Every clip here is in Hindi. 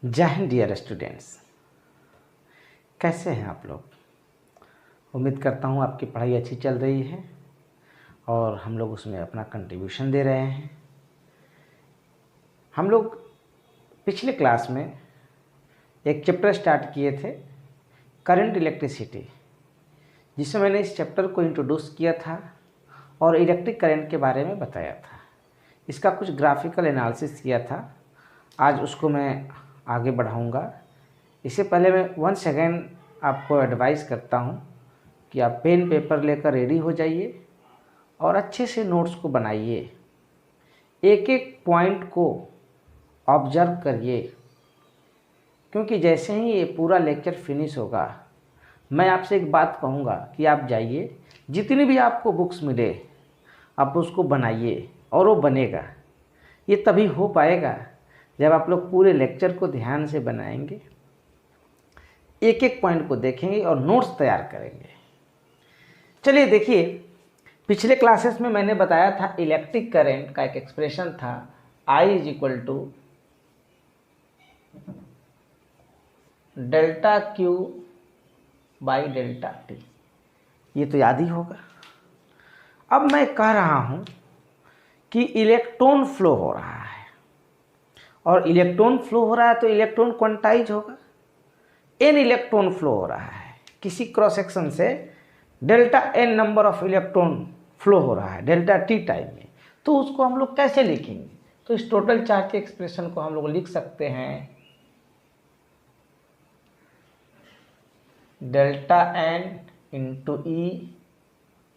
जय हिंद डियर स्टूडेंट्स, कैसे हैं आप लोग। उम्मीद करता हूँ आपकी पढ़ाई अच्छी चल रही है और हम लोग उसमें अपना कंट्रीब्यूशन दे रहे हैं। हम लोग पिछले क्लास में एक चैप्टर स्टार्ट किए थे, करंट इलेक्ट्रिसिटी, जिसमें मैंने इस चैप्टर को इंट्रोड्यूस किया था और इलेक्ट्रिक करंट के बारे में बताया था। इसका कुछ ग्राफिकल एनालिसिस किया था। आज उसको मैं आगे बढ़ाऊंगा। इससे पहले मैं वंस अगेन आपको एडवाइस करता हूं कि आप पेन पेपर लेकर रेडी हो जाइए और अच्छे से नोट्स को बनाइए। एक एक पॉइंट को ऑब्जर्व करिए, क्योंकि जैसे ही ये पूरा लेक्चर फिनिश होगा मैं आपसे एक बात कहूँगा कि आप जाइए, जितनी भी आपको बुक्स मिले आप उसको बनाइए और वो बनेगा। ये तभी हो पाएगा जब आप लोग पूरे लेक्चर को ध्यान से बनाएंगे, एक एक पॉइंट को देखेंगे और नोट्स तैयार करेंगे। चलिए देखिए, पिछले क्लासेस में मैंने बताया था इलेक्ट्रिक करंट का एक एक्सप्रेशन था I is equal to delta Q by delta T। ये तो याद ही होगा। अब मैं कह रहा हूँ कि इलेक्ट्रॉन फ्लो हो रहा है और इलेक्ट्रॉन फ्लो हो रहा है तो इलेक्ट्रॉन क्वांटाइज होगा। n इलेक्ट्रॉन फ्लो हो रहा है, किसी क्रॉस सेक्शन से delta n number of electron flow हो रहा है डेल्टा t टाइम में, तो उसको हम लोग कैसे लिखेंगे? तो इस टोटल चार्ज के एक्सप्रेशन को हम लोग लिख सकते हैं delta n into E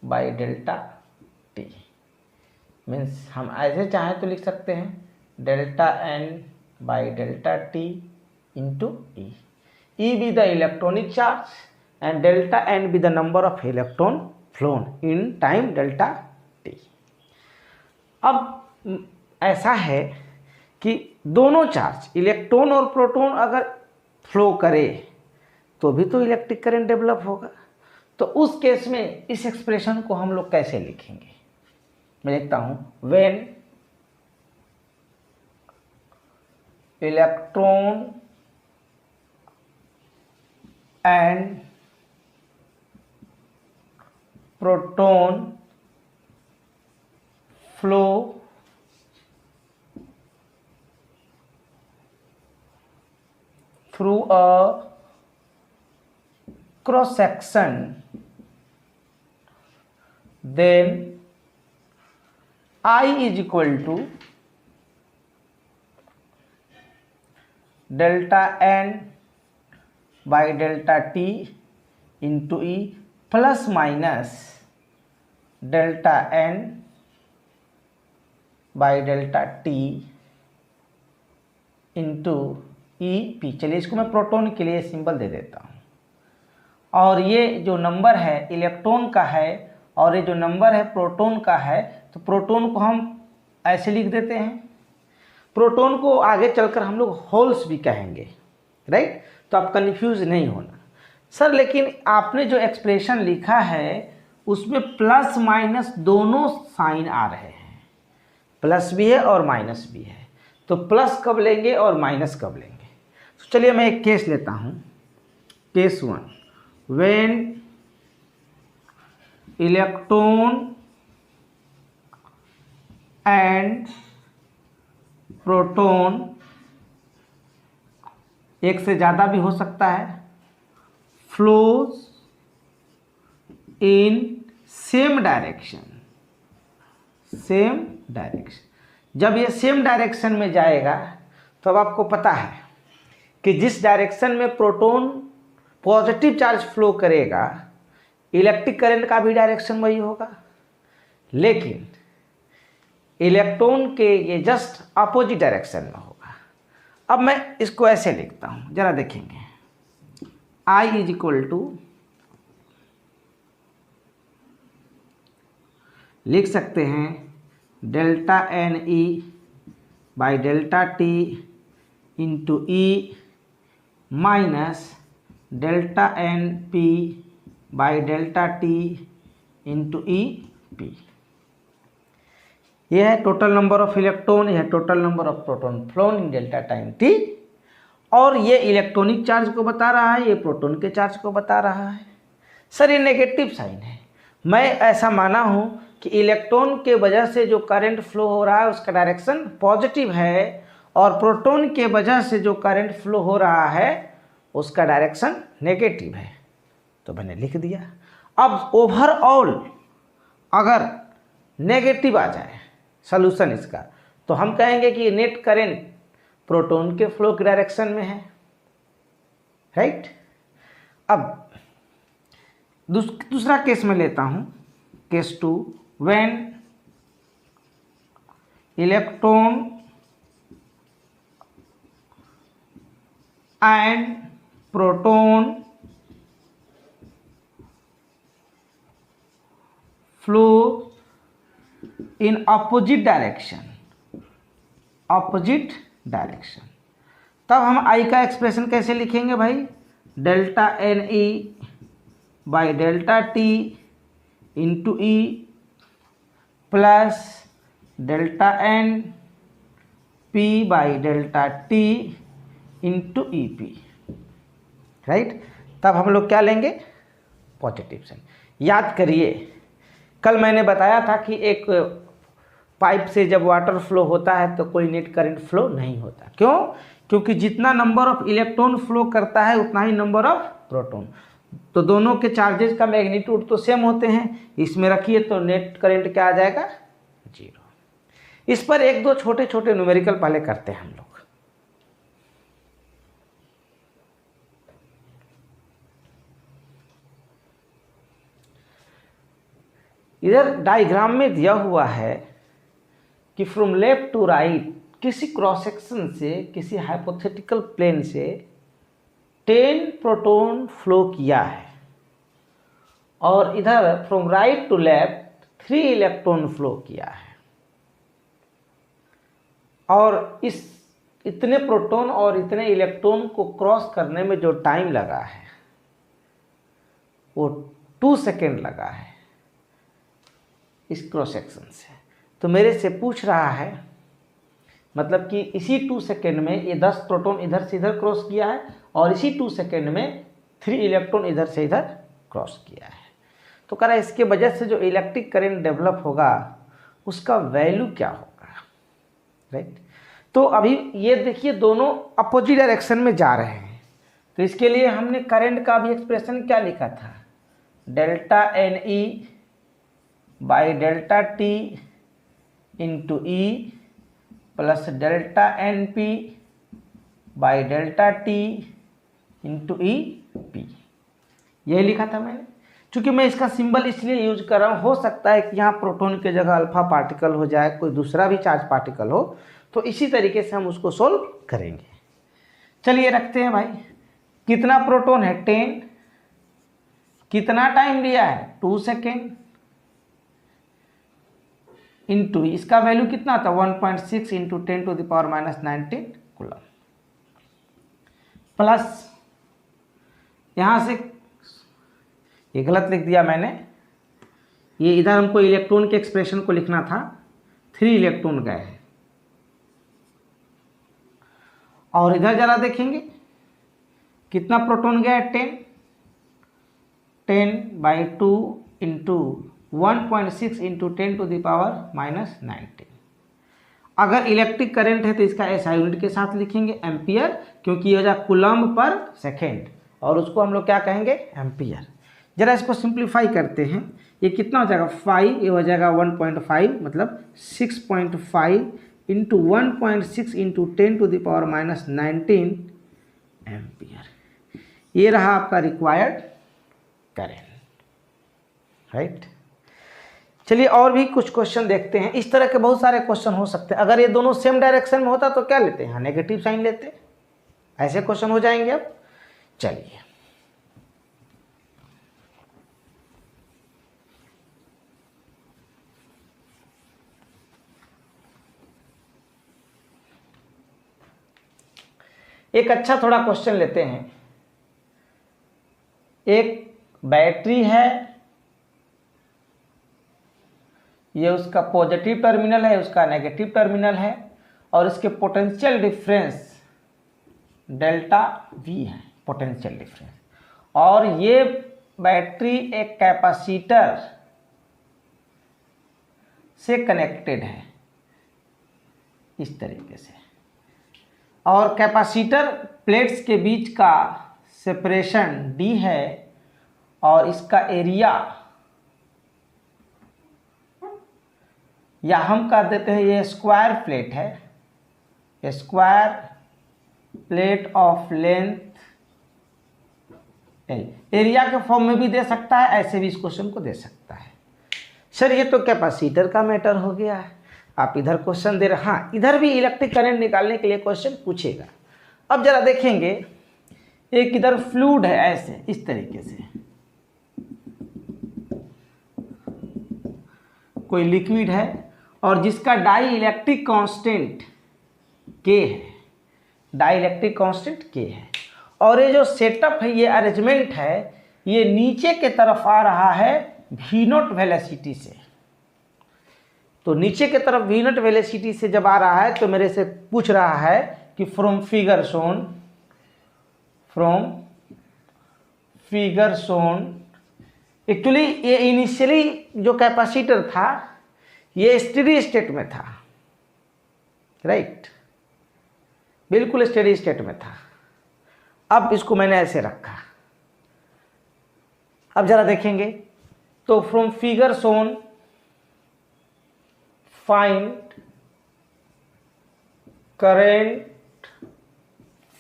by delta t। Means हम ऐसे चाहें तो लिख सकते हैं delta n by delta t into E। E be the electronic charge and delta n be the number of electron flown in time delta t। अब ऐसा है कि दोनों चार्ज इलेक्ट्रॉन और प्रोटॉन अगर फ्लो करे तो भी तो इलेक्ट्रिक करंट डेवलप होगा। तो उस केस में इस एक्सप्रेशन को हम लोग कैसे लिखेंगे? मैं लिखता हूं when electron and proton flow through a cross section, then I is equal to delta n by delta t into E plus minus delta n by delta t into E p। चलिए इसको मैं प्रोटॉन के लिए सिंबल दे देता हूँ, और ये जो नंबर है इलेक्ट्रॉन का है और ये जो नंबर है प्रोटॉन का है, तो प्रोटॉन को हम ऐसे लिख देते हैं। प्रोटॉन को आगे चलकर हम लोग होल्स भी कहेंगे, राइट? तो आप कंफ्यूज नहीं होना। सर लेकिन आपने जो एक्सप्रेशन लिखा है उसमें प्लस माइनस दोनों साइन आ रहे हैं, प्लस भी है और माइनस भी है, तो प्लस कब लेंगे और माइनस कब लेंगे? तो चलिए मैं एक केस लेता हूँ, case 1, when electron and proton, एक से ज़्यादा भी हो सकता है, flows in same direction. Same direction, जब ये सेम डायरेक्शन में जाएगा तो अब आपको पता है कि जिस डायरेक्शन में प्रोटॉन पॉजिटिव चार्ज फ्लो करेगा इलेक्ट्रिक करंट का भी डायरेक्शन वही होगा, लेकिन इलेक्ट्रॉन के ये जस्ट अपोजिट डायरेक्शन में होगा। अब मैं इसको ऐसे लिखता हूँ, जरा देखेंगे। I इज इक्वल टू, लिख सकते हैं delta N E by delta T into E minus delta N P by delta T into E P. यह है टोटल नंबर ऑफ इलेक्ट्रॉन, यह है total number of proton flown in delta time T. और ये इलेक्ट्रॉनिक चार्ज को बता रहा है, ये प्रोटॉन के चार्ज को बता रहा है। सर ये नेगेटिव साइन है। मैं ऐसा माना हूँ कि इलेक्ट्रॉन के वजह से जो करंट फ्लो हो रहा है उसका डायरेक्शन पॉजिटिव है, और प्रोटॉन के वजह से जो करंट फ्लो हो रहा है उसका डायरेक्शन नेगेटिव है। तो मैंने लिख दिया। अब ओवरऑल अगर नेगेटिव आ जाए सॉल्यूशन इसका, तो हम कहेंगे कि नेट करंट प्रोटॉन के फ्लो के डायरेक्शन में है, राइट। अब दूसरा केस में लेता हूं, case 2, when electron and proton flow in opposite direction. तब हम आई का एक्सप्रेशन कैसे लिखेंगे भाई? Delta N E by delta T into E plus delta N P by delta T into E P, right. तब हम लोग क्या लेंगे? Positive sign. याद करिए, कल मैंने बताया था कि एक पाइप से जब वाटर फ्लो होता है तो कोई नेट करंट फ्लो नहीं होता। क्यों? क्योंकि जितना नंबर ऑफ इलेक्ट्रॉन फ्लो करता है उतना ही नंबर ऑफ प्रोटॉन, तो दोनों के चार्जेस का मैग्नीट्यूड तो सेम होते हैं। इसमें रखिए तो नेट करंट क्या आ जाएगा? 0। इस पर एक दो छोटे छोटे न्यूमेरिकल पहले करते हैं हम लोग। इधर डायग्राम में दिया हुआ है कि फ्रॉम लेफ्ट टू राइट किसी क्रॉस सेक्शन से, किसी हाइपोथेटिकल प्लेन से 10 प्रोटॉन फ्लो किया है, और इधर from right to left 3 electron flow किया है, और इस इतने प्रोटॉन और इतने इलेक्ट्रॉन को क्रॉस करने में जो टाइम लगा है वो 2 सेकेंड लगा है इस क्रॉस सेक्शन से। तो मेरे से पूछ रहा है, मतलब कि इसी 2 सेकेंड में ये 10 प्रोटॉन इधर से इधर क्रॉस किया है, और इसी 2 सेकेंड में 3 इलेक्ट्रॉन इधर से इधर क्रॉस किया है। तो कह रहा है इसके वजह से जो इलेक्ट्रिक करंट डेवलप होगा उसका वैल्यू क्या होगा, राइट। तो अभी ये देखिए दोनों अपोजिट डायरेक्शन में जा रहे हैं, तो इसके लिए हमने करंट का भी एक्सप्रेशन क्या लिखा था? Delta N E by delta T into E plus delta N P by delta T into E P, यही लिखा था मैंने। चूँकि मैं इसका सिंबल इसलिए यूज कर रहा हूँ, हो सकता है कि यहाँ प्रोटॉन के जगह अल्फा पार्टिकल हो जाए, कोई दूसरा भी चार्ज पार्टिकल हो, तो इसी तरीके से हम उसको सोल्व करेंगे। चलिए रखते हैं भाई। कितना प्रोटॉन है? 10। कितना टाइम लिया है? 2 सेकेंड इंटू इसका वैल्यू कितना था? 1.6 इंटू 10⁻⁻19 कूलम, प्लस यहाँ से ये गलत लिख दिया मैंने, ये इधर हमको इलेक्ट्रॉन के एक्सप्रेशन को लिखना था। 3 इलेक्ट्रॉन गए हैं, और इधर जरा देखेंगे कितना प्रोटॉन गया है? 10/2 इंटू 1.6 इंटू 10⁻⁻19। अगर इलेक्ट्रिक करंट है तो इसका एसआई यूनिट के साथ लिखेंगे एम्पियर, क्योंकि ये हो जाए कूलम्ब पर सेकेंड, और उसको हम लोग क्या कहेंगे? एम्पियर। जरा इसको सिंप्लीफाई करते हैं, ये कितना हो जाएगा? 5, ये हो जाएगा 1.5, मतलब 6.5 इंटू 1.6 इंटू 10⁻⁻19 एम्पियर। ये रहा आपका रिक्वायर्ड करंट, राइट। चलिए और भी कुछ क्वेश्चन देखते हैं। इस तरह के बहुत सारे क्वेश्चन हो सकते हैं। अगर ये दोनों सेम डायरेक्शन में होता तो क्या लेते हैं? नेगेटिव साइन लेते। ऐसे क्वेश्चन हो जाएंगे। अब चलिए एक अच्छा थोड़ा क्वेश्चन लेते हैं। एक बैटरी है, ये उसका पॉजिटिव टर्मिनल है, उसका नेगेटिव टर्मिनल है, और इसके पोटेंशियल डिफरेंस डेल्टा वी है पोटेंशियल डिफरेंस, और ये बैटरी एक कैपेसिटर से कनेक्टेड है इस तरीके से, और कैपेसिटर प्लेट्स के बीच का सेपरेशन d है, और इसका एरिया या हम कह देते हैं ये स्क्वायर प्लेट है, square plate of length L। Area के फॉर्म में भी दे सकता है, ऐसे भी इस क्वेश्चन को दे सकता है। सर ये तो कैपेसिटर का मैटर हो गया है, आप इधर क्वेश्चन दे रहे, हाँ इधर भी इलेक्ट्रिक करंट निकालने के लिए क्वेश्चन पूछेगा। अब जरा देखेंगे, एक इधर फ्लूइड है ऐसे इस तरीके से, कोई लिक्विड है और जिसका डाई इलेक्ट्रिक कांस्टेंट K है, डाई इलेक्ट्रिक कांस्टेंट K है, और ये जो सेटअप है, ये अरेंजमेंट है, ये नीचे के तरफ आ रहा है V0 वेलोसिटी से। तो नीचे के तरफ V0 वेलोसिटी से जब आ रहा है तो मेरे से पूछ रहा है कि फ्रॉम फिगर शोन एक्चुअली ये इनिशियली जो कैपेसिटर था ये स्टेडी स्टेट में था, राइट, बिल्कुल स्टेडी स्टेट में था। अब इसको मैंने ऐसे रखा। अब जरा देखेंगे तो from figure shown find current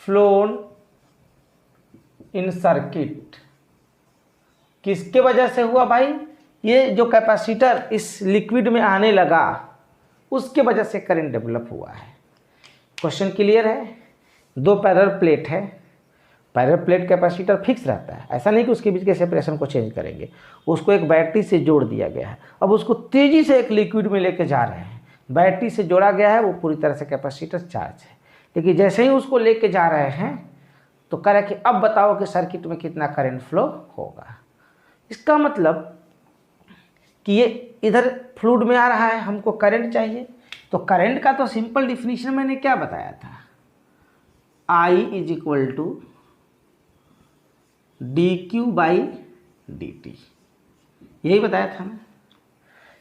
flown in circuit, किसके वजह से हुआ भाई? ये जो कैपेसिटर इस लिक्विड में आने लगा उसके वजह से करंट डेवलप हुआ है। क्वेश्चन क्लियर है? दो पैरेलल प्लेट है, पैरेलल प्लेट कैपेसिटर फिक्स रहता है, ऐसा नहीं कि उसके बीच के सेपरेशन को चेंज करेंगे। उसको एक बैटरी से जोड़ दिया गया है, अब उसको तेजी से एक लिक्विड में लेके जा रहे हैं, बैटरी से जोड़ा गया है, वो पूरी तरह से कैपेसिटर चार्ज है। लेकिन जैसे ही उसको लेके जा रहे हैं तो कह रहे कि अब बताओ कि सर्किट में कितना करंट फ्लो होगा। इसका मतलब कि ये इधर फ्लूइड में आ रहा है, हमको करंट चाहिए, तो करंट का तो सिंपल डिफिनीशन मैंने क्या बताया था, I is equal to dq/dt, यही बताया था ना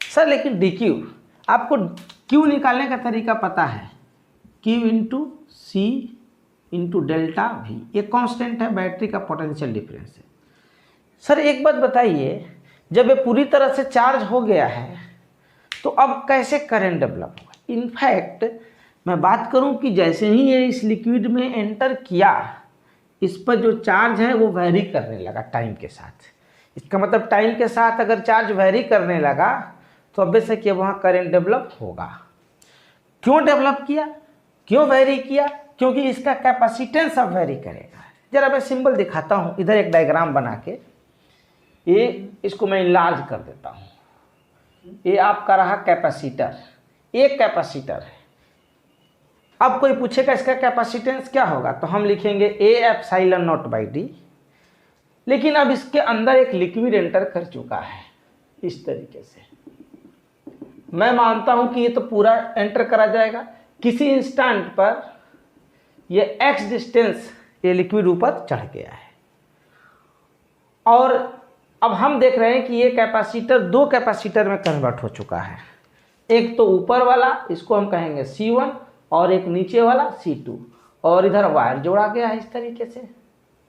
सर। लेकिन dq आपको q निकालने का तरीका पता है, q into C into delta we, ये कांस्टेंट है, बैटरी का पोटेंशियल डिफरेंस है। सर एक बात बताइए, जब ये पूरी तरह से चार्ज हो गया है तो अब कैसे करंट डेवलप होगा? इनफैक्ट मैं बात करूं कि जैसे ही ये इस लिक्विड में एंटर किया, इस पर जो चार्ज है वो वैरी करने लगा टाइम के साथ। इसका मतलब टाइम के साथ अगर चार्ज वैरी करने लगा तो ऑब्वियस है कि वहाँ करंट डेवलप होगा। क्यों डेवलप किया, क्यों वैरी किया? क्योंकि इसका कैपेसिटेंस अब वैरी करेगा। जरा मैं सिंबल दिखाता हूँ, इधर एक डायग्राम बना के, ये इसको मैं इनलार्ज कर देता हूँ। ये आपका रहा कैपेसिटर, एक कैपेसिटर है। अब कोई पूछेगा इसका कैपेसिटेंस क्या होगा, तो हम लिखेंगे A/ε0/d। लेकिन अब इसके अंदर एक लिक्विड एंटर कर चुका है इस तरीके से। मैं मानता हूं कि ये तो पूरा एंटर करा जाएगा। किसी इंस्टेंट पर ये x डिस्टेंस ये लिक्विड ऊपर चढ़ गया है, और अब हम देख रहे हैं कि ये कैपेसिटर दो कैपेसिटर में कन्वर्ट हो चुका है। एक तो ऊपर वाला, इसको हम कहेंगे C1, और एक नीचे वाला C2, और इधर वायर जोड़ा गया है इस तरीके से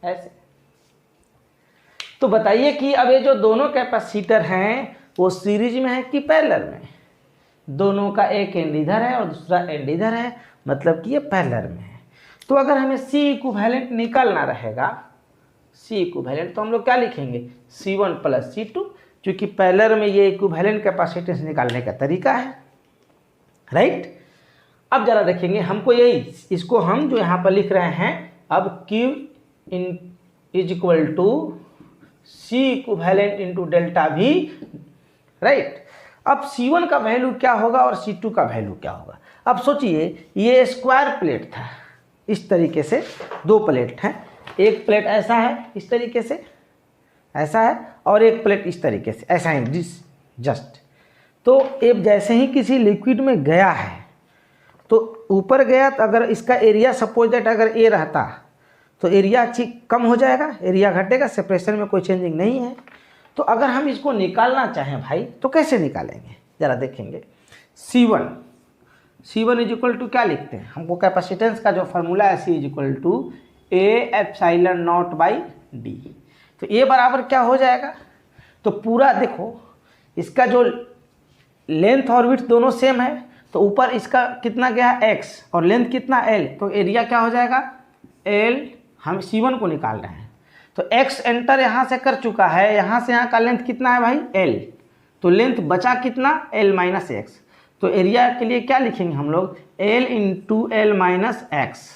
ऐसे। तो बताइए कि अब ये जो दोनों कैपेसिटर हैं वो सीरीज में है कि पैरेलल में? दोनों का एक एंड इधर है और दूसरा एंड इधर है, मतलब कि ये पैरेलल में है। तो अगर हमें C इक्विवेलेंट निकालना रहेगा, C इक्विवेलेंट, तो हम लोग क्या लिखेंगे, C1 + C2, क्योंकि पैरेलल में ये इक्विवेलेंट कैपेसिटेंस निकालने का तरीका है, राइट। अब जरा देखेंगे, हमको यही, इसको हम जो यहाँ पर लिख रहे हैं, अब Q is equal to C equivalent into delta V, right. अब C1 का वैल्यू क्या होगा और C2 का वैल्यू क्या होगा? अब सोचिए, ये स्क्वायर प्लेट था, इस तरीके से दो प्लेट हैं, एक प्लेट ऐसा है इस तरीके से, ऐसा है, और एक प्लेट इस तरीके से, ऐसा है जस्ट। तो एक जैसे ही किसी लिक्विड में गया है तो ऊपर गया, तो अगर इसका एरिया सपोज दैट अगर ए रहता तो एरिया कम हो जाएगा, एरिया घटेगा, सेपरेशन में कोई चेंजिंग नहीं है। तो अगर हम इसको निकालना चाहें भाई तो कैसे निकालेंगे ज़रा देखेंगे। C1 इज इक्वल टू क्या लिखते हैं, हमको कैपेसिटेंस का जो फार्मूला है C is equal to A epsilon naught by D. तो ये बराबर क्या हो जाएगा, तो पूरा देखो इसका जो लेंथ और विड्थ दोनों सेम है, तो ऊपर इसका कितना गया है x और लेंथ कितना l, तो एरिया क्या हो जाएगा l। हम C1 को निकाल रहे हैं तो x एंटर यहाँ से कर चुका है, यहाँ से यहाँ का लेंथ कितना है भाई l, तो लेंथ बचा कितना l माइनस एक्स। तो एरिया के लिए क्या लिखेंगे हम लोग l into L minus X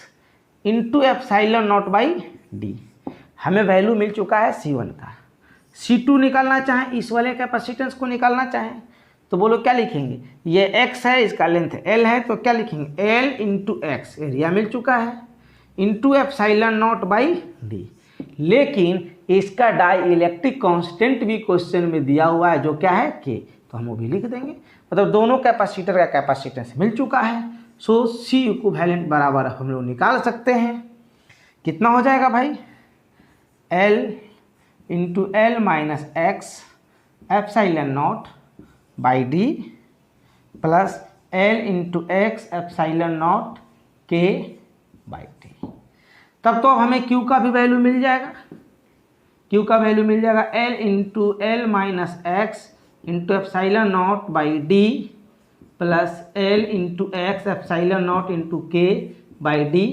into epsilon naught by D. हमें वैल्यू मिल चुका है C1 का। C2 निकालना चाहें, इस वाले कैपेसिटेंस को निकालना चाहें तो बोलो क्या लिखेंगे, ये x है, इसका लेंथ l है, तो क्या लिखेंगे l इंटू एक्स, एरिया मिल चुका है, into epsilon naught by D. लेकिन इसका डाई इलेक्ट्रिक कॉन्स्टेंट भी क्वेश्चन में दिया हुआ है जो क्या है k, तो हम वो भी लिख देंगे। मतलब दोनों कैपेसिटर का कैपेसिटेंस मिल चुका है। सो C इक्विवेलेंट बराबर हम लोग निकाल सकते हैं, कितना हो जाएगा भाई L into L minus x epsilon naught by D plus L into X epsilon not के बाई डी। तब तो हमें Q का भी वैल्यू मिल जाएगा, Q का वैल्यू मिल जाएगा L into L minus X into epsilon naught by D plus L into X epsilon naught into K by D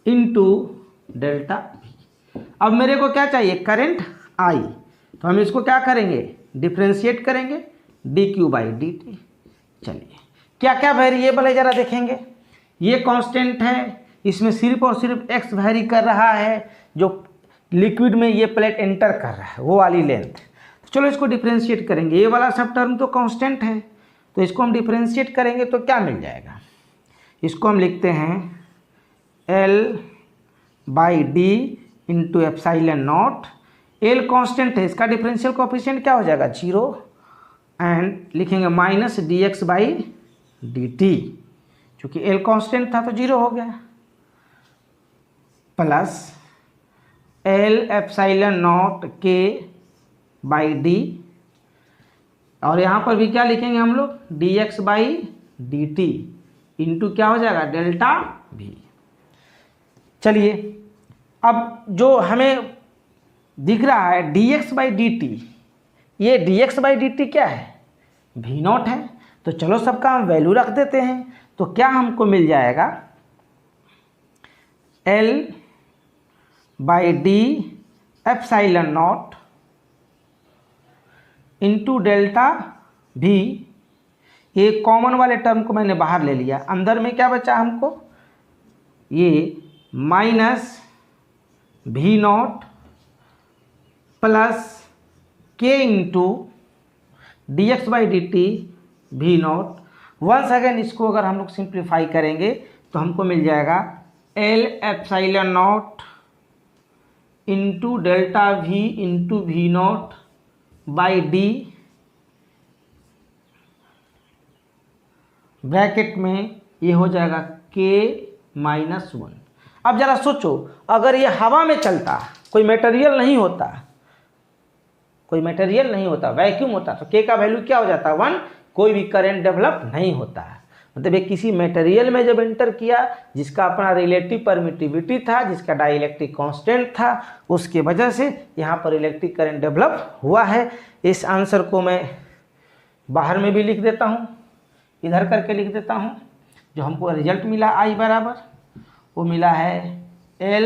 into delta V। अब मेरे को क्या चाहिए करंट I, तो हम इसको क्या करेंगे डिफ्रेंशिएट करेंगे dq बाई dt। चलिए क्या क्या वेरिएबल है ज़रा देखेंगे। ये कांस्टेंट है, इसमें सिर्फ और सिर्फ x वेरी कर रहा है, जो लिक्विड में ये प्लेट एंटर कर रहा है वो वाली लेंथ। तो चलो इसको डिफ्रेंशिएट करेंगे, ये वाला सब टर्म तो कांस्टेंट है, तो इसको हम डिफ्रेंशिएट करेंगे तो क्या मिल जाएगा, इसको हम लिखते हैं L by D into epsilon not. L constant है, इसका डिफरेंशियल कोएफिशिएंट क्या हो जाएगा 0 एंड लिखेंगे माइनस dx बाई dt, चूँकि L कांस्टेंट था तो 0 हो गया, प्लस L एप्सिलॉन नॉट के बाई डी, और यहाँ पर भी क्या लिखेंगे हम लोग dx बाई dt इंटू क्या हो जाएगा डेल्टा V। चलिए अब जो हमें दिख रहा है dx बाई dt, ये dx बाई dt क्या है v नॉट है, तो चलो सबका हम वैल्यू रख देते हैं। तो क्या हमको मिल जाएगा L by D epsilon naught into delta v। ये कॉमन वाले टर्म को मैंने बाहर ले लिया, अंदर में क्या बचा हमको ये minus v naught plus k into D X by D T V naught. Once again इसको अगर हम लोग सिंप्लीफाई करेंगे तो हमको मिल जाएगा L epsilon naught into delta V into V naught by D, bracket में ये हो जाएगा k माइनस 1। अब ज़रा सोचो अगर ये हवा में चलता, कोई मटेरियल नहीं होता, वैक्यूम होता, तो k का वैल्यू क्या हो जाता 1, कोई भी करंट डेवलप नहीं होता है। मतलब ये किसी मटेरियल में जब एंटर किया जिसका अपना रिलेटिव परमिटिविटी था, जिसका डाइलेक्ट्रिक कांस्टेंट था, उसके वजह से यहाँ पर इलेक्ट्रिक करंट डेवलप हुआ है। इस आंसर को मैं बाहर में भी लिख देता हूँ, इधर करके लिख देता हूँ। जो हमको रिजल्ट मिला I बराबर, वो मिला है L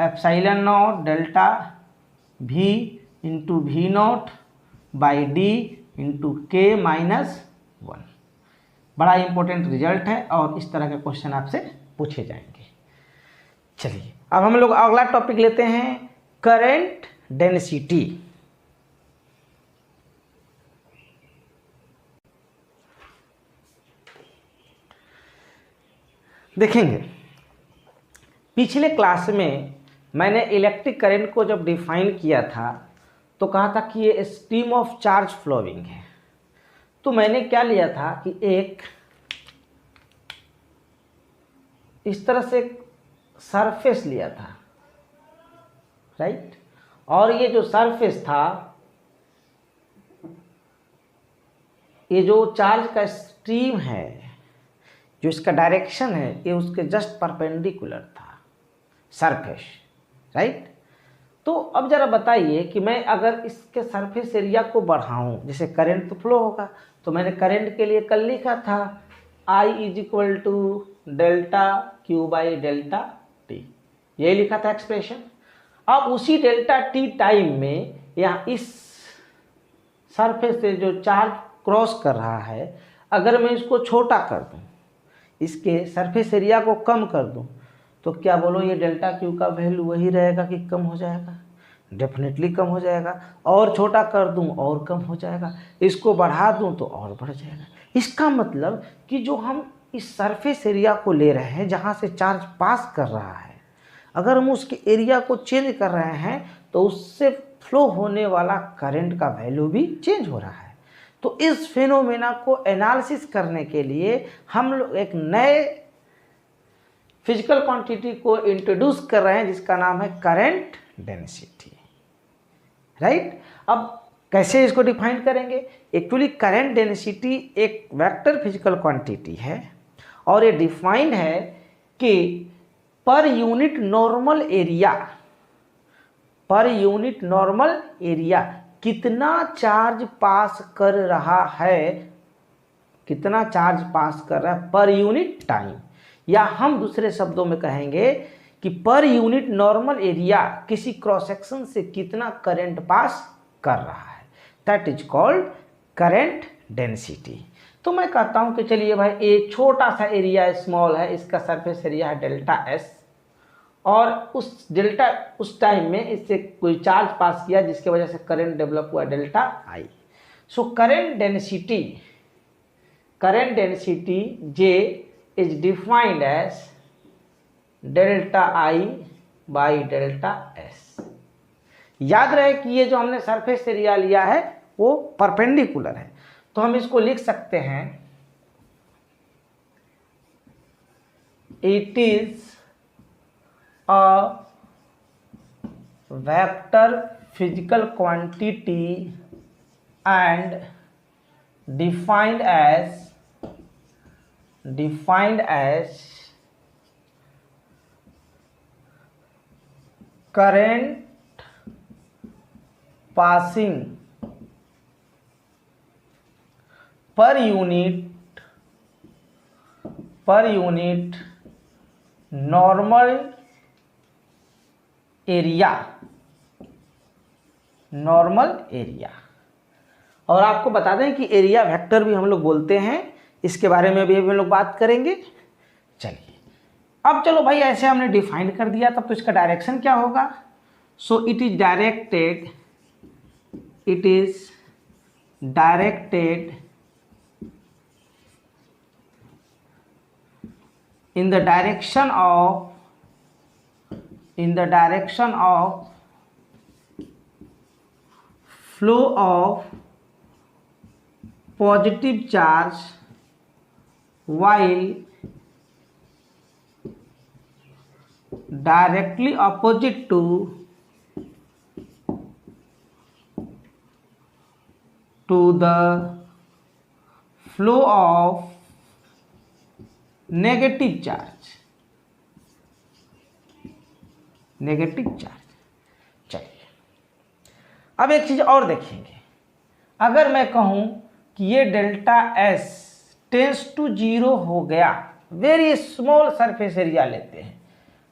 epsilon naught delta V into V naught by D into K minus 1। बड़ा इंपॉर्टेंट रिजल्ट है और इस तरह के क्वेश्चन आपसे पूछे जाएंगे। चलिए अब हम लोग अगला टॉपिक लेते हैं करंट डेंसिटी। देखेंगे पिछले क्लास में मैंने इलेक्ट्रिक करंट को जब डिफाइन किया था तो कहा था कि ये स्ट्रीम ऑफ चार्ज फ्लोइंग है। तो मैंने क्या लिया था कि एक इस तरह से सरफेस लिया था, राइट। और ये जो सरफेस था, ये जो चार्ज का स्ट्रीम है, जो इसका डायरेक्शन है, ये उसके जस्ट परपेंडिकुलर था, सरफेस, राइट। तो अब जरा बताइए कि मैं अगर इसके सरफेस एरिया को बढ़ाऊं, जैसे करंट तो फ्लो होगा, तो मैंने करंट के लिए कल लिखा था I = delta Q by delta T, यही लिखा था एक्सप्रेशन। अब उसी डेल्टा टी टाइम में यहाँ इस सरफेस से जो चार्ज क्रॉस कर रहा है, अगर मैं इसको छोटा कर दूं, इसके सरफेस एरिया को कम कर दूं, तो क्या बोलो ये डेल्टा क्यू का वैल्यू वही रहेगा कि कम हो जाएगा? डेफिनेटली कम हो जाएगा। और छोटा कर दूं और कम हो जाएगा, इसको बढ़ा दूं तो और बढ़ जाएगा। इसका मतलब कि जो हम इस सरफेस एरिया को ले रहे हैं, जहाँ से चार्ज पास कर रहा है, अगर हम उसके एरिया को चेंज कर रहे हैं तो उससे फ्लो होने वाला करंट का वैल्यू भी चेंज हो रहा है। तो इस फिनोमेना को एनालिसिस करने के लिए हम लोग एक नए फिजिकल क्वांटिटी को इंट्रोड्यूस कर रहे हैं, जिसका नाम है करंट डेंसिटी, राइट। अब कैसे इसको डिफाइन करेंगे? एक्चुअली करंट डेंसिटी एक वेक्टर फिजिकल क्वांटिटी है और ये डिफाइंड है कि पर यूनिट नॉर्मल एरिया कितना चार्ज पास कर रहा है, कितना चार्ज पास कर रहा है पर यूनिट टाइम, या हम दूसरे शब्दों में कहेंगे कि पर यूनिट नॉर्मल एरिया किसी क्रॉस सेक्शन से कितना करंट पास कर रहा है, that is called current density. तो मैं कहता हूं कि चलिए भाई, एक छोटा सा एरिया स्मॉल है, इसका सरफेस एरिया है डेल्टा एस, और उस टाइम में इससे कोई चार्ज पास किया जिसके वजह से करंट डेवलप हुआ delta I. So current density J is defined as delta I by delta S. याद रहे कि ये जो हमने सरफेस एरिया लिया है वो परपेंडिकुलर है, तो हम इसको लिख सकते हैं it is a vector physical quantity and defined as current passing per unit normal area। और आपको बता दें कि एरिया वेक्टर भी हम लोग बोलते हैं, इसके बारे में भी हम लोग बात करेंगे। चलिए, अब चलो भाई, ऐसे हमने डिफाइन कर दिया, तब तो इसका डायरेक्शन क्या होगा? So it is directed in the direction of flow of positive charge while directly opposite to the flow of negative charge. चलिए, अब एक चीज और देखेंगे। अगर मैं कहूं कि ये डेल्टा एस टेंस टू 0 हो गया, वेरी स्मॉल सरफेस एरिया लेते हैं,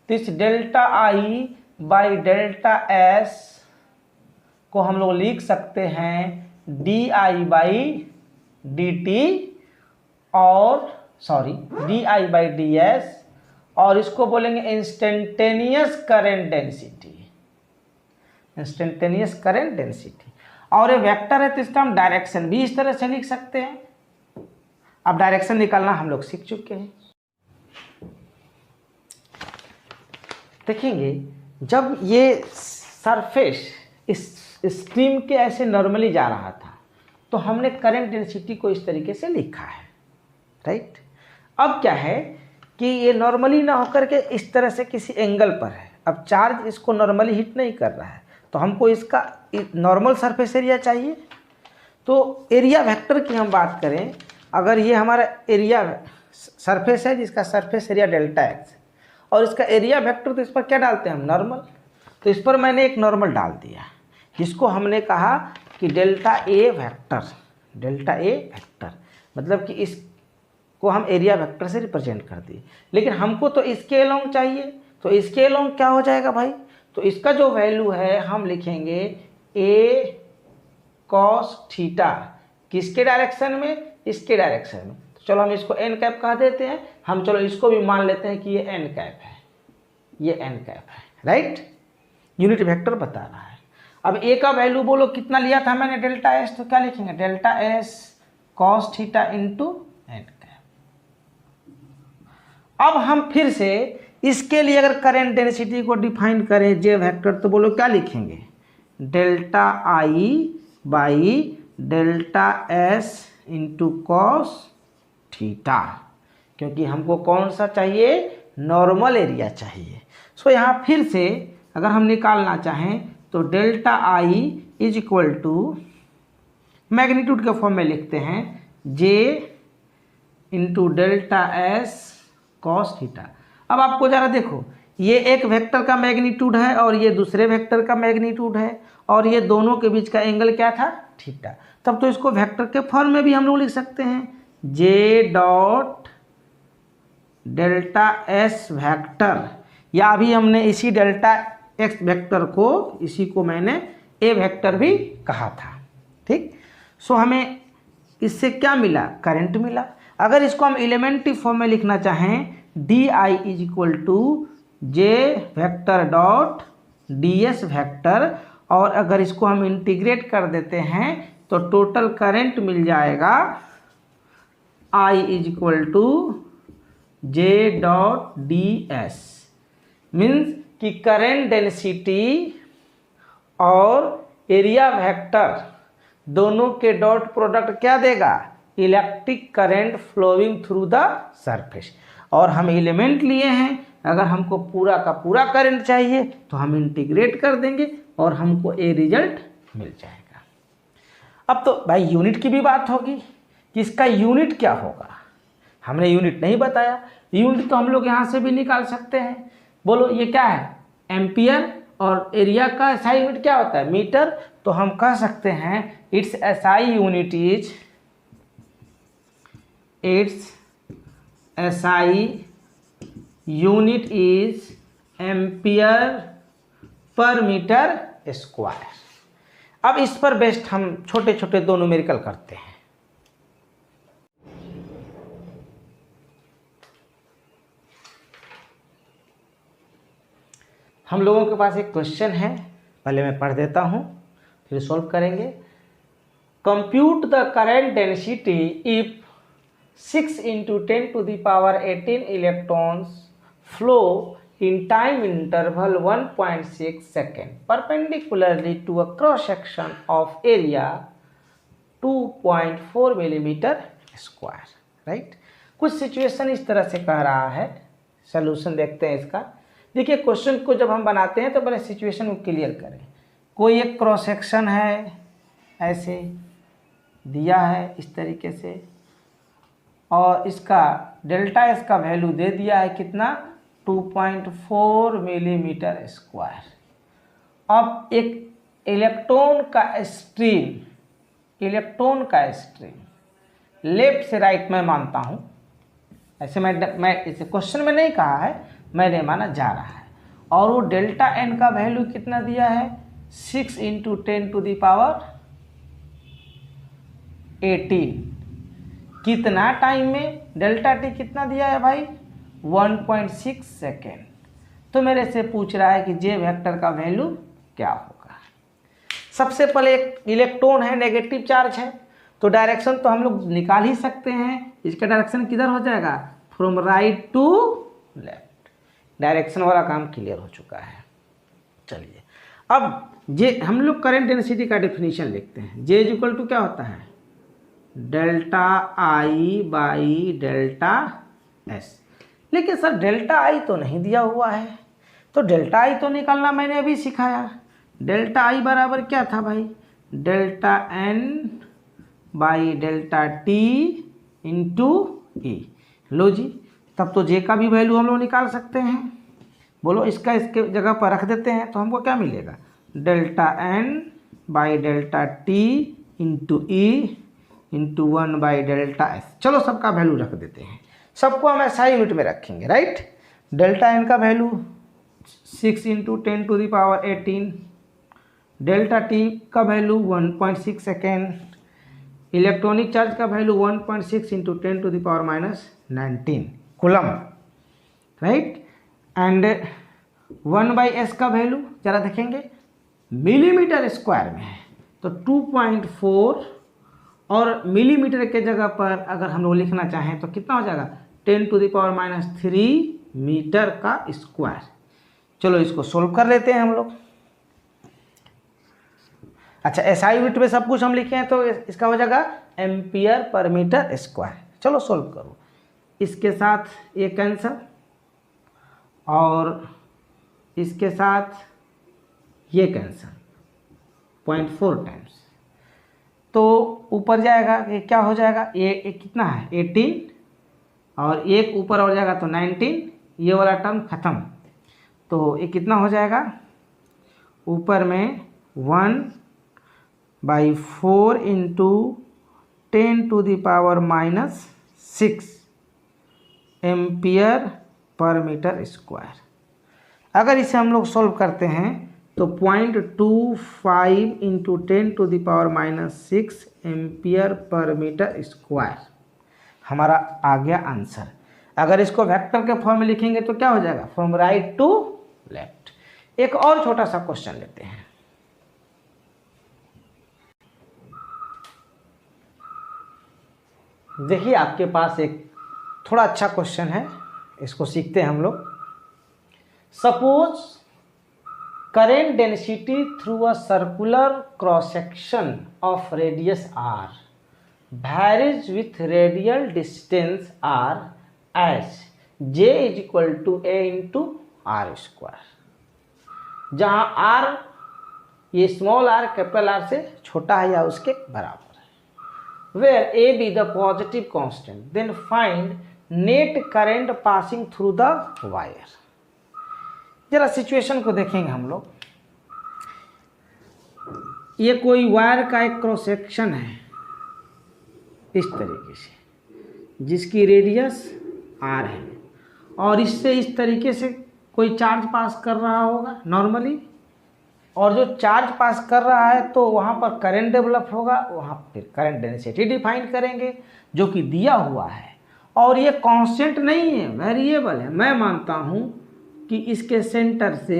तो इस delta I by delta S को हम लोग लिख सकते हैं D I by D T, और D I by D S, और इसको बोलेंगे इंस्टेंटेनियस करंट डेंसिटी। और ये वेक्टर है तो इसका हम डायरेक्शन भी इस तरह से लिख सकते हैं। अब डायरेक्शन निकालना हम लोग सीख चुके हैं। देखेंगे, जब ये सरफेस इस स्ट्रीम के ऐसे नॉर्मली जा रहा था तो हमने करंट डेंसिटी को इस तरीके से लिखा है, राइट। अब क्या है कि ये नॉर्मली ना होकर के इस तरह से किसी एंगल पर है। अब चार्ज इसको नॉर्मली हिट नहीं कर रहा है, तो हमको इसका नॉर्मल सरफेस एरिया चाहिए। तो एरिया वेक्टर की हम बात करें, अगर ये हमारा एरिया सरफेस है जिसका सरफेस एरिया डेल्टा एक्स है, और इसका एरिया वेक्टर तो इस पर क्या डालते हैं हम, नॉर्मल। तो इस पर मैंने एक नॉर्मल डाल दिया, जिसको हमने कहा कि delta A vector, delta A vector मतलब कि इसको हम एरिया वेक्टर से रिप्रेजेंट कर दिए। लेकिन हमको तो इसके अलोंग चाहिए, तो इसके अलोंग क्या हो जाएगा भाई, तो इसका जो वैल्यू है हम लिखेंगे ए कॉस थीटा, किसके डायरेक्शन में, इसके डायरेक्शन में। तो चलो हम इसको एन कैप कह देते हैं, हम चलो इसको भी मान लेते हैं कि ये एन कैप है, ये एन कैप है, राइट। यूनिट वेक्टर बता रहा है। अब ए का वैल्यू बोलो कितना लिया था मैंने, डेल्टा एस, तो क्या लिखेंगे, delta S cos theta into N cap. अब हम फिर से इसके लिए अगर करंट डेंसिटी को डिफाइन करें जे वेक्टर, तो बोलो क्या लिखेंगे, delta I by delta S into cos theta, क्योंकि हमको कौन सा चाहिए, नॉर्मल एरिया चाहिए। सो यहाँ फिर से अगर हम निकालना चाहें तो delta I is equal to magnitude के फॉर्म में लिखते हैं J into delta S cos theta. अब आपको ज़रा देखो, ये एक वेक्टर का मैग्नीट्यूड है और ये दूसरे वेक्टर का मैग्नीट्यूड है, और ये दोनों के बीच का एंगल क्या था, थीटा। तब तो इसको वेक्टर के फॉर्म में भी हम लोग लिख सकते हैं, J dot delta S vector, या अभी हमने इसी डेल्टा एक्स वेक्टर को, इसी को मैंने ए वेक्टर भी कहा था, ठीक। सो हमें इससे क्या मिला, करंट मिला। अगर इसको हम एलिमेंट्री फॉर्म में लिखना चाहें, D I is equal to J vector dot D S vector, और अगर इसको हम इंटीग्रेट कर देते हैं तो टोटल करंट मिल जाएगा I is equal to J dot D S. Means कि करंट डेंसिटी और एरिया वेक्टर दोनों के डॉट प्रोडक्ट क्या देगा, electric current flowing through the surface. और हम एलिमेंट लिए हैं, अगर हमको पूरा का पूरा करंट चाहिए तो हम इंटीग्रेट कर देंगे और हमको ए रिजल्ट मिल जाएगा। अब तो भाई यूनिट की भी बात होगी कि इसका यूनिट क्या होगा, हमने यूनिट नहीं बताया। यूनिट तो हम लोग यहाँ से भी निकाल सकते हैं। बोलो ये क्या है, एम्पियर, और एरिया का एसआई यूनिट क्या होता है, मीटर। तो हम कह सकते हैं it's SI unit is, it's SI unit is ampere per metre square. अब इस पर बेस्ड हम छोटे छोटे दो न्यूमेरिकल करते हैं। हम लोगों के पास एक क्वेश्चन है, पहले मैं पढ़ देता हूँ फिर सॉल्व करेंगे। Compute the current density if 6 × 10⁻18 electrons flow in time interval 1.6 second perpendicularly to a cross section of area 2.4 millimeter square, right. कुछ सिचुएशन इस तरह से कह रहा है, सलूशन देखते हैं इसका। देखिए क्वेश्चन को जब हम बनाते हैं तो पहले सिचुएशन को क्लियर करें। कोई एक क्रॉस सेक्शन है, ऐसे दिया है इस तरीके से, और इसका डेल्टा इसका वैल्यू दे दिया है कितना, 2.4 मिलीमीटर स्क्वायर। अब एक इलेक्ट्रॉन का स्ट्रीम लेफ्ट से राइट में मानता हूँ, ऐसे मैं इसे क्वेश्चन में नहीं कहा है, मैंने माना जा रहा है। और वो डेल्टा एन का वैल्यू कितना दिया है, 6 × 10⁻18। कितना टाइम में, डेल्टा टी कितना दिया है भाई, 1.6 सेकेंड। तो मेरे से पूछ रहा है कि जे वेक्टर का वैल्यू क्या होगा। सबसे पहले एक इलेक्ट्रॉन है, नेगेटिव चार्ज है, तो डायरेक्शन तो हम लोग निकाल ही सकते हैं। इसका डायरेक्शन किधर हो जाएगा, from right to left. Direction वाला काम क्लियर हो चुका है। चलिए अब जे हम लोग करंट डेंसिटी का डेफिनेशन लिखते हैं। जे इज इक्वल टू क्या होता है, delta I by delta S. लेकिन सर डेल्टा आई तो नहीं दिया हुआ है, तो डेल्टा आई तो निकालना मैंने अभी सिखाया। डेल्टा आई बराबर क्या था भाई, delta N by delta T into E. लो जी, तब तो जे का भी वैल्यू हम लोग निकाल सकते हैं। बोलो इसका इसके जगह पर रख देते हैं तो हमको क्या मिलेगा, delta N by delta T into E into 1 by delta S. चलो सबका वैल्यू रख देते हैं, सबको हम ऐसा यूनिट में रखेंगे, राइट। डेल्टा एन का वैल्यू 6 इंटू 10⁻18, डेल्टा टी का वैल्यू 1.6 सेकेंड, इलेक्ट्रॉनिक चार्ज का value 1.6 into 10⁻19 coulomb, right. And 1 by S का वैल्यू जरा देखेंगे, मिलीमीटर स्क्वायर में है तो 2.4, और मिलीमीटर के जगह पर अगर हम लोग लिखना चाहें तो कितना हो जाएगा, 10⁻³ मीटर का स्क्वायर। चलो इसको सोल्व कर लेते हैं हम लोग। अच्छा, एसआई यूनिट में सब कुछ हम लिखे हैं तो इसका हो जाएगा एम्पियर पर मीटर स्क्वायर। चलो सोल्व करो, इसके साथ ये कैंसल और इसके साथ ये कैंसल, 0.4 टाइम्स, तो ऊपर जाएगा ये क्या हो जाएगा, ये कितना है 18 और एक ऊपर और जाएगा तो 19, ये वाला टर्म खत्म, तो ये कितना हो जाएगा, ऊपर में 1/4 into 10⁻⁻6 ampere per metre square. अगर इसे हम लोग सोल्व करते हैं तो 0.25 into 10⁻⁻6 ampere per metre square हमारा आ गया आंसर। अगर इसको वेक्टर के फॉर्म में लिखेंगे तो क्या हो जाएगा, फ्रॉम राइट टू लेफ्ट। एक और छोटा सा क्वेश्चन लेते हैं। देखिए आपके पास एक थोड़ा अच्छा क्वेश्चन है, इसको सीखते हैं हम लोग। Suppose current density through a circular cross section of radius r varies with radial distance r as j is equal to a into r square, जहाँ r ये स्मॉल r कैपिटल R से छोटा है या उसके बराबर है, where a be the positive constant, then find net current passing through the wire। जरा सिचुएशन को देखेंगे हम लोग। ये कोई वायर का एक क्रॉस सेक्शन है इस तरीके से, जिसकी रेडियस r है, और इससे इस तरीके से कोई चार्ज पास कर रहा होगा नॉर्मली, और जो चार्ज पास कर रहा है तो वहाँ पर करंट डेवलप होगा, वहाँ फिर करंट डेंसिटी डिफाइन करेंगे जो कि दिया हुआ है, और ये कांस्टेंट नहीं है, वेरिएबल है। मैं मानता हूँ कि इसके सेंटर से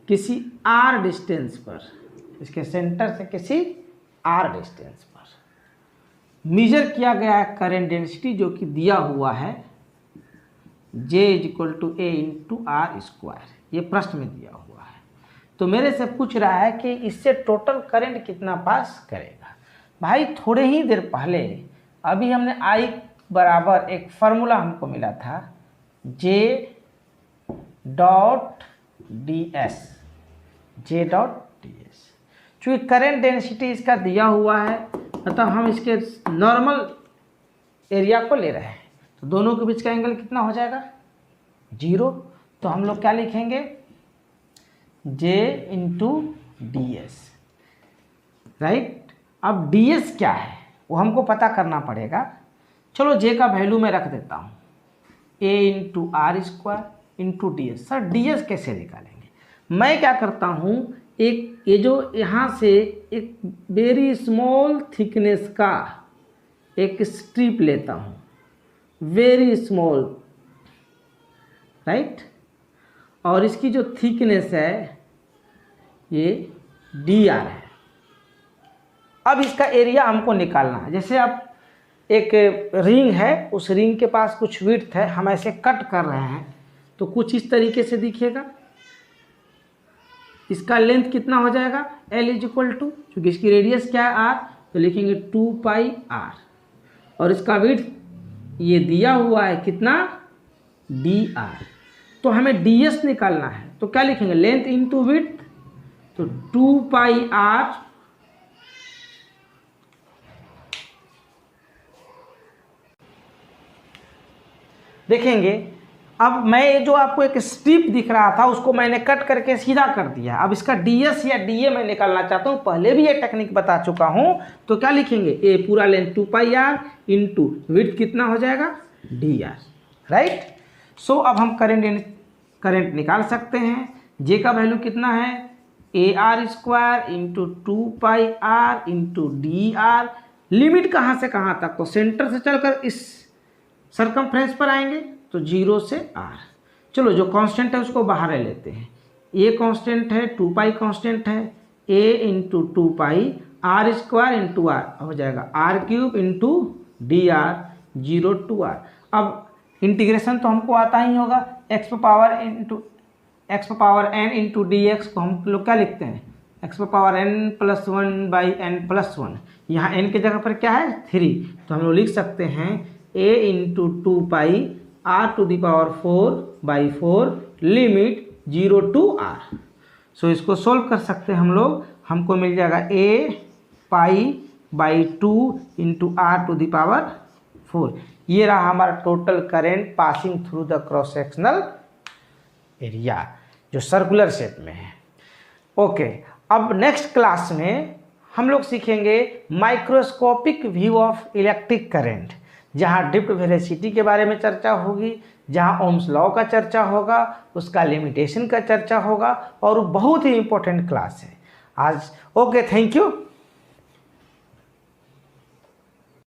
किसी r डिस्टेंस पर, इसके सेंटर से किसी r डिस्टेंस पर मेजर किया गया है करंट डेंसिटी जो कि दिया हुआ है J is equal to A into R square, ये प्रश्न में दिया हुआ है। तो मेरे से पूछ रहा है कि इससे टोटल करंट कितना पास करेगा। भाई थोड़े ही देर पहले अभी हमने I बराबर एक फार्मूला हमको मिला था J डॉट ds, चूँकि करंट डेंसिटी इसका दिया हुआ है, मतलब हम इसके नॉर्मल एरिया को ले रहे हैं, तो दोनों के बीच का एंगल कितना हो जाएगा 0। तो हम लोग क्या लिखेंगे, J इंटू ds, राइट। अब ds क्या है वो हमको पता करना पड़ेगा। चलो J का वैल्यू मैं रख देता हूँ A into R square into ds। Sir ds कैसे निकालेंगे, मैं क्या करता हूँ, एक ये जो यहाँ से एक वेरी स्मॉल थिकनेस का एक स्ट्रिप लेता हूँ, वेरी स्मॉल, राइट, और इसकी जो थिकनेस है ये dr है। अब इसका एरिया हमको निकालना है। जैसे अब एक रिंग है, उस रिंग के पास कुछ विड्थ है, हम ऐसे कट कर रहे हैं तो कुछ इस तरीके से दिखेगा। इसका लेंथ कितना हो जाएगा, L इज इक्वल टू, क्योंकि इसकी रेडियस क्या है R, तो लिखेंगे 2 पाई R, और इसका विड्थ ये दिया हुआ है कितना, dr। तो हमें ds निकालना है, तो क्या लिखेंगे, लेंथ इंटू विड्थ, तो 2 पाई r देखेंगे। अब मैं ये जो आपको एक स्ट्रिप दिख रहा था उसको मैंने कट करके सीधा कर दिया। अब इसका ds या dA मैं निकालना चाहता हूँ, पहले भी ये टेक्निक बता चुका हूँ। तो क्या लिखेंगे, ए पूरा लेंथ 2 पाई r इंटू विड्थ कितना हो जाएगा, dr, राइट। सो अब हम करंट निकाल सकते हैं। जे का वैल्यू कितना है, AR² इंटू 2 पाई r इंटू dr। लिमिट कहाँ से कहाँ तक, तो सेंटर से चलकर इस सरकमफ्रेंस पर आएंगे, तो 0 से r। चलो जो कांस्टेंट है उसको बाहर ले लेते हैं। ए कांस्टेंट है, 2 पाई कांस्टेंट है, a into 2 pi r² into r हो जाएगा r³ into dr 0 to r। अब इंटीग्रेशन तो हमको आता ही होगा, x power n into dx को हम लोग क्या लिखते हैं, x power n+1 by n+1। यहाँ n की जगह पर क्या है, 3, तो हम लोग लिख सकते हैं a into 2 pi r⁴/4 limit 0 to r। सो इसको सोल्व कर सकते हैं हम लोग, हमको मिल जाएगा a π/2 इंटू r⁴। ये रहा हमारा total current passing through the cross sectional area जो सर्कुलर शेप में है। ओके, अब नेक्स्ट क्लास में हम लोग सीखेंगे microscopic view of electric current, जहाँ ड्रिफ्ट वेलोसिटी के बारे में चर्चा होगी, जहाँ ओम्स लॉ का चर्चा होगा, उसका लिमिटेशन का चर्चा होगा, और बहुत ही इंपॉर्टेंट क्लास है आज। Okay, thank you.